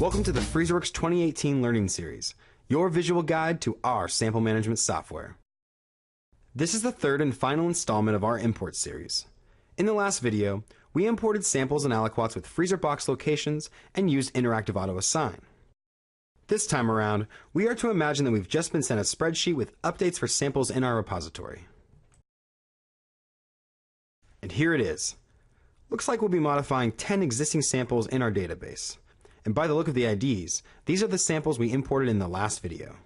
Welcome to the Freezerworks 2018 Learning Series, your visual guide to our sample management software. This is the third and final installment of our import series. In the last video, we imported samples and aliquots with freezer box locations and used interactive auto assign. This time around, we are to imagine that we've just been sent a spreadsheet with updates for samples in our repository. And here it is. Looks like we'll be modifying 10 existing samples in our database. And by the look of the IDs, these are the samples we imported in the last video.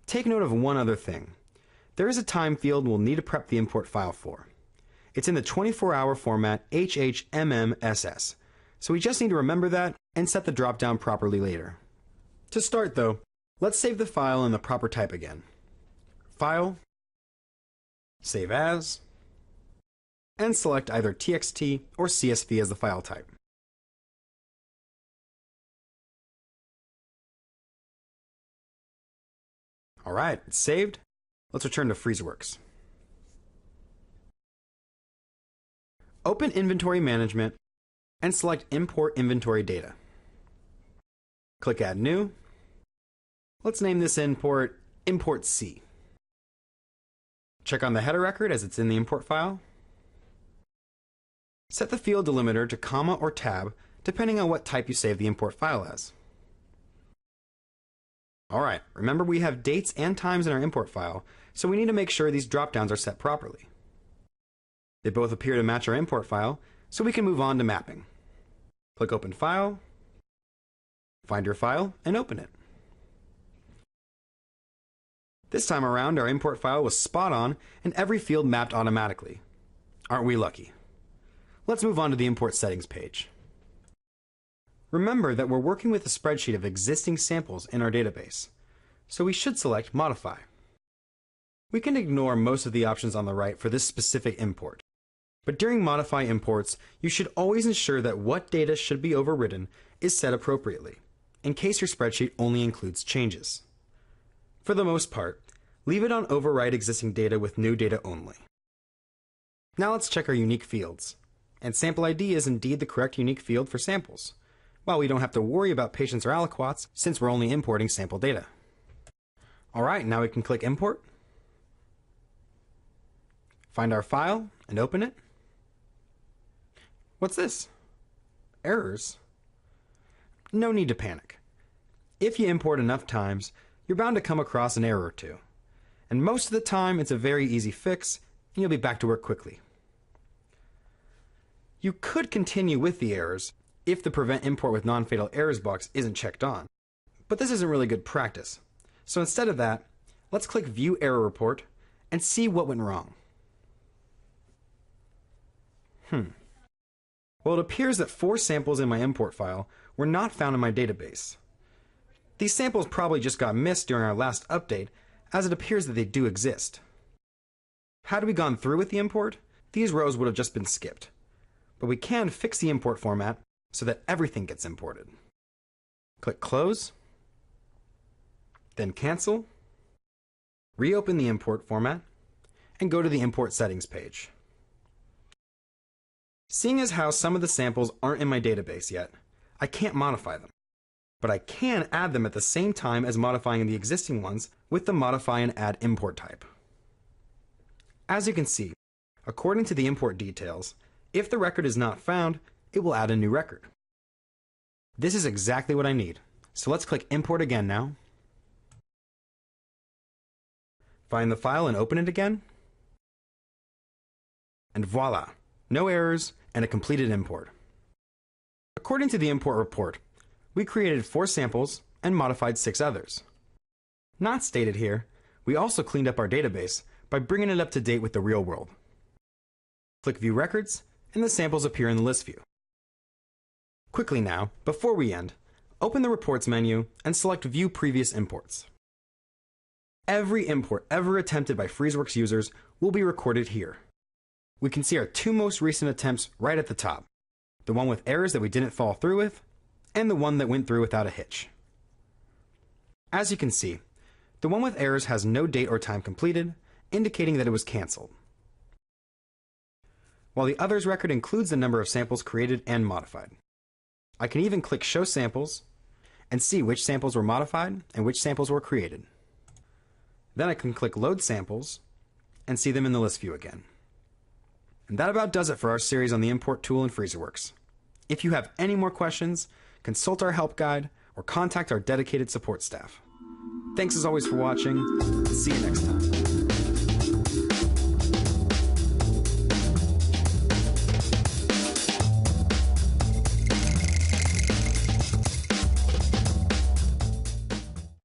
Take note of one other thing. There is a time field we'll need to prep the import file for. It's in the 24-hour format HHMMSS, so we just need to remember that and set the dropdown properly later. To start though, let's save the file in the proper type again. File, Save As, and select either TXT or CSV as the file type. Alright, it's saved. Let's return to Freezerworks. Open Inventory Management and select Import Inventory Data. Click Add New. Let's name this import Import C. Check on the header record as it's in the import file. Set the field delimiter to comma or tab depending on what type you save the import file as. Alright, remember we have dates and times in our import file, so we need to make sure these dropdowns are set properly. They both appear to match our import file, so we can move on to mapping. Click Open File, find your file, and open it. This time around, our import file was spot on and every field mapped automatically. Aren't we lucky? Let's move on to the import settings page. Remember that we're working with a spreadsheet of existing samples in our database, so we should select Modify. We can ignore most of the options on the right for this specific import, but during Modify imports, you should always ensure that what data should be overridden is set appropriately, in case your spreadsheet only includes changes. For the most part, leave it on Override Existing Data with New Data only. Now let's check our unique fields, and Sample ID is indeed the correct unique field for samples. Well, we don't have to worry about patients or aliquots since we're only importing sample data. Alright, now we can click Import, find our file, and open it. What's this? Errors? No need to panic. If you import enough times, you're bound to come across an error or two. And most of the time, it's a very easy fix, and you'll be back to work quickly. You could continue with the errors if the Prevent Import with Non-Fatal Errors box isn't checked on. But this isn't really good practice. So instead of that, let's click View Error Report and see what went wrong. Well, it appears that 4 samples in my import file were not found in my database. These samples probably just got missed during our last update, as it appears that they do exist. Had we gone through with the import, these rows would have just been skipped. But we can fix the import format so that everything gets imported. Click Close, then Cancel, reopen the import format, and go to the Import Settings page. Seeing as how some of the samples aren't in my database yet, I can't modify them. But I can add them at the same time as modifying the existing ones with the Modify and Add Import type. As you can see, according to the import details, if the record is not found, it will add a new record. This is exactly what I need, so let's click Import again now. Find the file and open it again. And voila, no errors and a completed import. According to the import report, we created 4 samples and modified 6 others. Not stated here, we also cleaned up our database by bringing it up to date with the real world. Click View Records, and the samples appear in the list view. Quickly now, before we end, open the Reports menu and select View Previous Imports. Every import ever attempted by Freezerworks users will be recorded here. We can see our 2 most recent attempts right at the top, the one with errors that we didn't follow through with, and the one that went through without a hitch. As you can see, the one with errors has no date or time completed, indicating that it was canceled, while the others record includes the number of samples created and modified. I can even click Show Samples and see which samples were modified and which samples were created. Then I can click Load Samples and see them in the list view again. And that about does it for our series on the import tool in Freezerworks. If you have any more questions, consult our help guide or contact our dedicated support staff. Thanks as always for watching. See you next time.